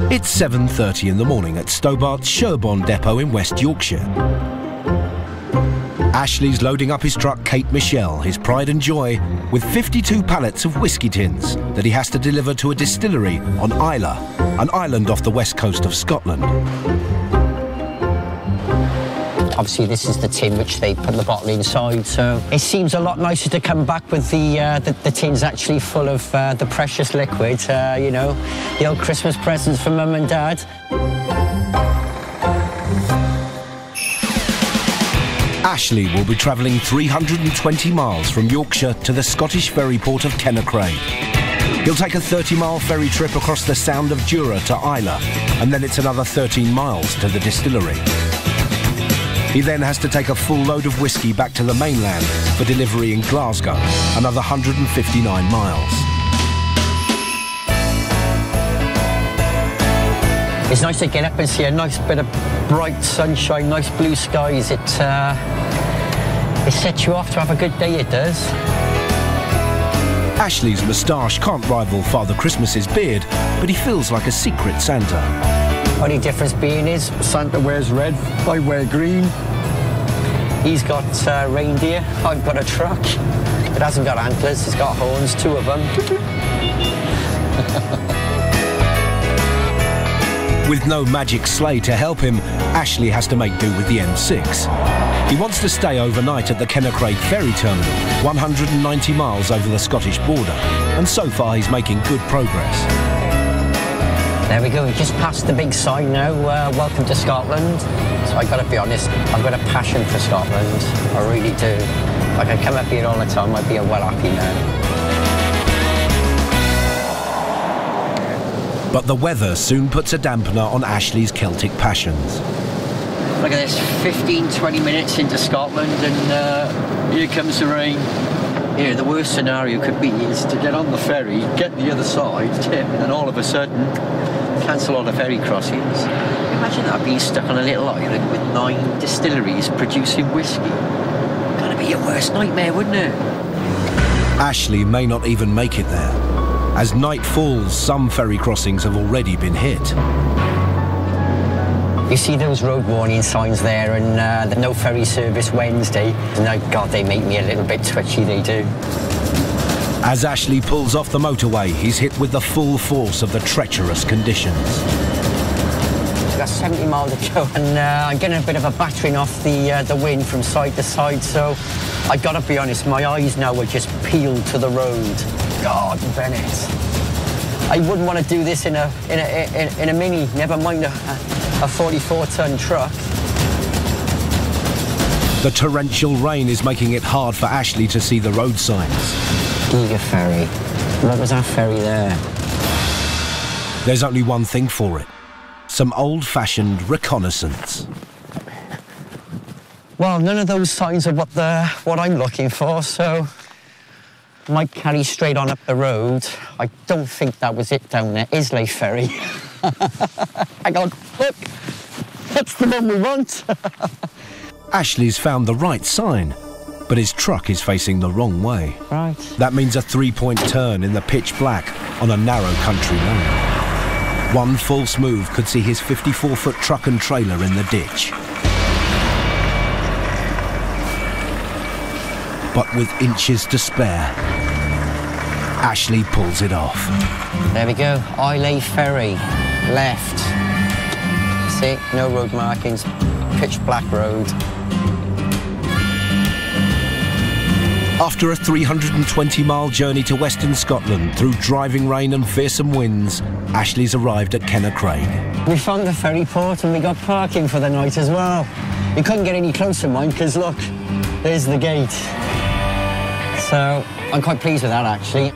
It's 7:30 in the morning at Stobart's Sherborne depot in West Yorkshire. Ashley's loading up his truck Kate Michelle, his pride and joy, with 52 pallets of whisky tins that he has to deliver to a distillery on Islay, an island off the west coast of Scotland. Obviously, this is the tin which they put the bottle inside, so it seems a lot nicer to come back with the tins actually full of the precious liquid, you know, the old Christmas presents for Mum and Dad. Ashley will be travelling 320 miles from Yorkshire to the Scottish ferry port of Kennaicraig. He'll take a 30-mile ferry trip across the Sound of Jura to Islay, and then it's another 13 miles to the distillery. He then has to take a full load of whisky back to the mainland for delivery in Glasgow, another 159 miles. It's nice to get up and see a nice bit of bright sunshine, nice blue skies. It sets you off to have a good day, it does. Ashley's moustache can't rival Father Christmas's beard, but he feels like a secret Santa. Only difference being is Santa wears red, I wear green. He's got reindeer, I've got a truck. It hasn't got antlers, it's got horns, 2 of them. With no magic sleigh to help him, Ashley has to make do with the M6. He wants to stay overnight at the Kennaicraig ferry terminal, 190 miles over the Scottish border, and so far he's making good progress. There we go, we've just passed the big sign now, welcome to Scotland. So I've got to be honest, I've got a passion for Scotland, I really do. Like, I come up here all the time, I'd be a well happy man. But the weather soon puts a dampener on Ashley's Celtic passions. Look at this, 15-20 minutes into Scotland and here comes the rain. You know, the worst scenario could be is to get on the ferry, get the other side, and all of a sudden cancel all the ferry crossings. Imagine that being stuck on a little island with 9 distilleries producing whisky. Gonna be your worst nightmare, wouldn't it? Ashley may not even make it there. As night falls, some ferry crossings have already been hit. You see those road warning signs there and the no ferry service Wednesday. And God, they make me a little bit twitchy, they do. As Ashley pulls off the motorway, he's hit with the full force of the treacherous conditions. We've got 70 miles to go and I'm getting a bit of a battering off the wind from side to side, so I've got to be honest, my eyes now are just peeled to the road. God, Bennett. I wouldn't want to do this in a Mini, never mind a 44-ton truck. The torrential rain is making it hard for Ashley to see the road signs. Giga ferry. What was that ferry there? There's only one thing for it. Some old-fashioned reconnaissance. Well, none of those signs are what I'm looking for, so might carry straight on up the road. I don't think that was it down there. Islay ferry. Hang on, look. That's the one we want. Ashley's found the right sign, but his truck is facing the wrong way. Right. That means a 3-point turn in the pitch black on a narrow country lane. One false move could see his 54-foot truck and trailer in the ditch. But with inches to spare, Ashley pulls it off. There we go, Islay ferry, left. See, no road markings, pitch black road. After a 320-mile journey to Western Scotland through driving rain and fearsome winds, Ashley's arrived at Kennaicraig. We found the ferry port and we got parking for the night as well. We couldn't get any closer, mind, because look, there's the gate. So I'm quite pleased with that, actually.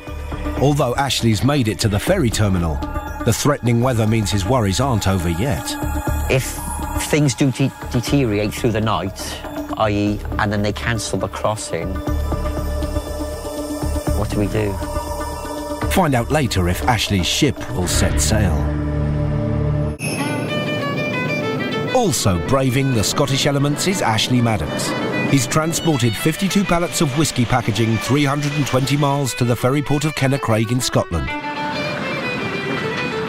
Although Ashley's made it to the ferry terminal, the threatening weather means his worries aren't over yet. If things do deteriorate through the night, i.e., and then they cancel the crossing, what do we do? Find out later if Ashley's ship will set sail. Also braving the Scottish elements is Ashley Maddox. He's transported 52 pallets of whisky packaging 320 miles to the ferry port of Kennaicraig in Scotland.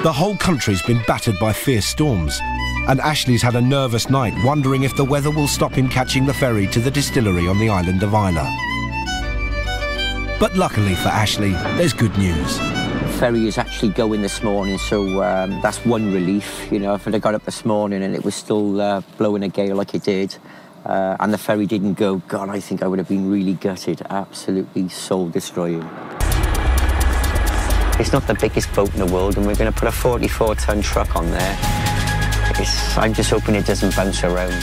The whole country's been battered by fierce storms, and Ashley's had a nervous night, wondering if the weather will stop him catching the ferry to the distillery on the island of Islay. But luckily for Ashley, there's good news. The ferry is actually going this morning, so that's one relief. You know, if I'd have got up this morning and it was still blowing a gale like it did, and the ferry didn't go, God, I think I would have been really gutted, absolutely soul-destroying. It's not the biggest boat in the world, and we're going to put a 44-ton truck on there. I'm just hoping it doesn't bounce around.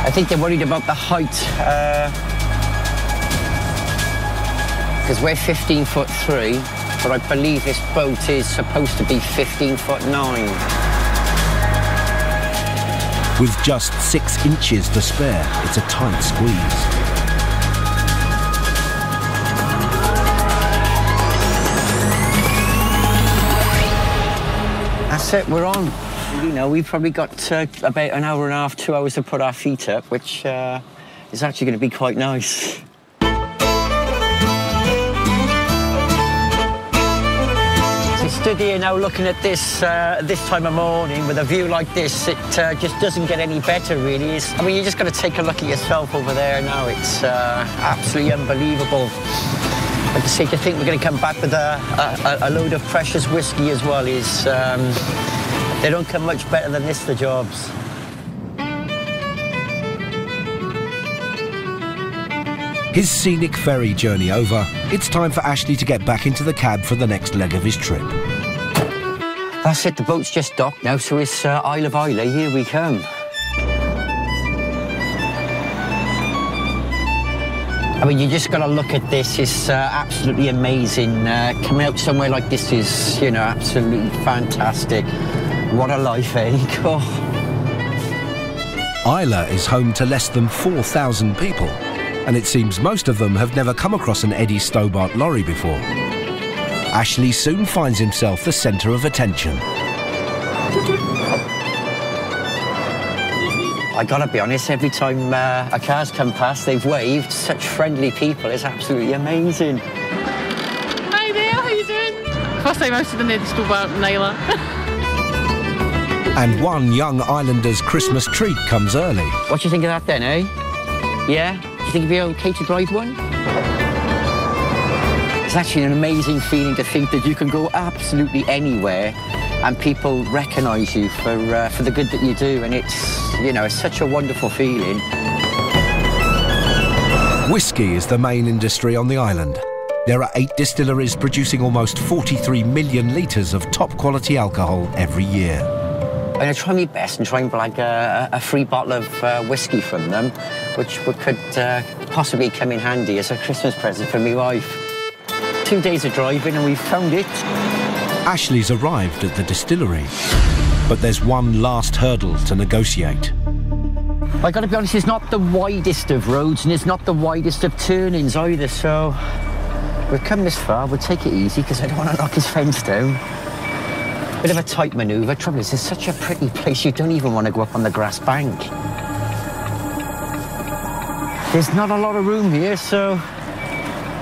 I think they're worried about the height, because we're 15'3", but I believe this boat is supposed to be 15'9". With just 6 inches to spare, it's a tight squeeze. That's it, we're on. You know, we've probably got about an hour and a half, 2 hours to put our feet up, which is actually going to be quite nice. So stood here now looking at this this time of morning with a view like this, it just doesn't get any better, really. I mean, you just got to take a look at yourself over there now. It's absolutely unbelievable. Like I say, to think we're going to come back with a load of precious whiskey as well is, they don't come much better than this, the jobs. His scenic ferry journey over, it's time for Ashley to get back into the cab for the next leg of his trip. That's it, the boat's just docked now, so it's Isle of Islay, here we come. I mean, you just got to look at this. It's absolutely amazing. Coming out somewhere like this is, you know, absolutely fantastic. What a life, eh? Oh. Islay is home to less than 4,000 people, and it seems most of them have never come across an Eddie Stobart lorry before. Ashley soon finds himself the centre of attention. I gotta be honest, every time a car's come past, they've waved. Such friendly people, it's absolutely amazing. Hi there, how you doing? First time I've seen the Stobart in Islay. And one young islander's Christmas treat comes early. What do you think of that then, eh? Yeah? Do you think it'd be okay to drive one? It's actually an amazing feeling to think that you can go absolutely anywhere and people recognise you for the good that you do, and it's, you know, it's such a wonderful feeling. Whisky is the main industry on the island. There are 8 distilleries producing almost 43 million litres of top-quality alcohol every year. I'm going to try my best and try and blag a free bottle of whisky from them, which could possibly come in handy as a Christmas present for my wife. 2 days of driving and we've found it. Ashley's arrived at the distillery, but there's one last hurdle to negotiate. I gotta be honest, it's not the widest of roads and it's not the widest of turnings either, so we've come this far, we'll take it easy because I don't want to knock his fence down. Bit of a tight manoeuvre. Trouble is, it's such a pretty place, you don't even want to go up on the grass bank. There's not a lot of room here, so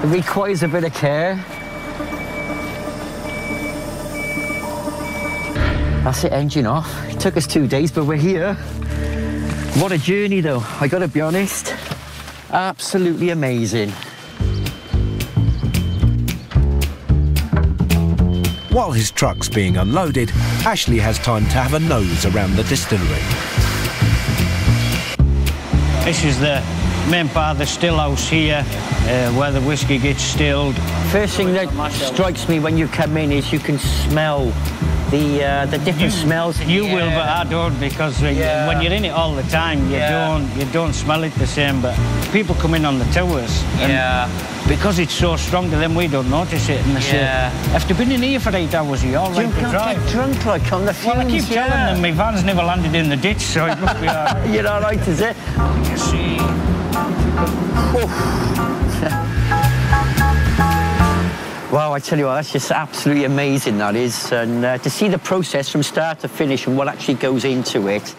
it requires a bit of care. That's it, engine off. It took us 2 days, but we're here. What a journey, though, I gotta be honest. Absolutely amazing. While his truck's being unloaded, Ashley has time to have a nose around the distillery. This is the main part of the still house here, where the whiskey gets stilled. First thing that strikes me when you come in is you can smell the different smells. You will, but I don't, because when you're in it all the time, you don't smell it the same. But people come in on the tours, and because it's so strong to them, we don't notice it. And they say, after being in here for 8 hours, you're all right to drive. Get drunk like on the fumes. Well, I keep telling them my van's never landed in the ditch, so it must be all right. You're all right, is it? You see. Wow, I tell you what, that's just absolutely amazing, that is. And to see the process from start to finish and what actually goes into it.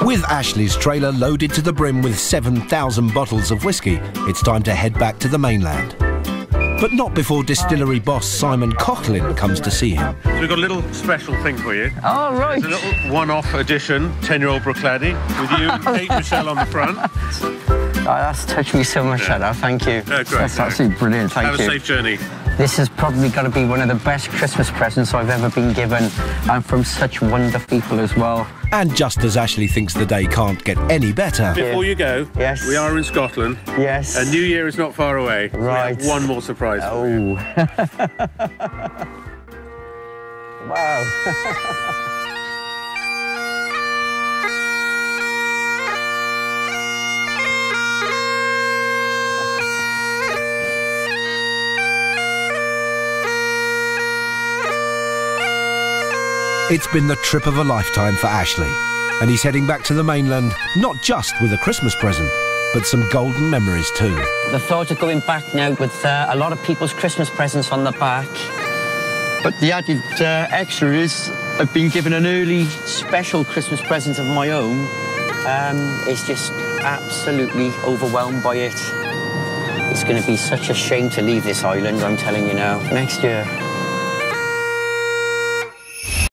With Ashley's trailer loaded to the brim with 7,000 bottles of whiskey, it's time to head back to the mainland. but not before distillery boss Simon Coughlin comes to see him. So we've got a little special thing for you. Oh, right. It's a little one-off edition, 10-year-old Brookladdy, with you and Kate Michelle on the front. Oh, that's touched me so much, that. Thank you. Great. That's absolutely brilliant. Thank you. Have a safe journey. This has probably got to be one of the best Christmas presents I've ever been given, and from such wonderful people as well. And just as Ashley thinks the day can't get any better... Before you go, yes, we are in Scotland. Yes. And New Year is not far away. Right. We have one more surprise for you. Wow. It's been the trip of a lifetime for Ashley, and he's heading back to the mainland, not just with a Christmas present, but some golden memories too. The thought of going back now with a lot of people's Christmas presents on the back, but the added extra is I've been given an early special Christmas present of my own. It's just absolutely overwhelmed by it. It's going to be such a shame to leave this island, I'm telling you now. Next year,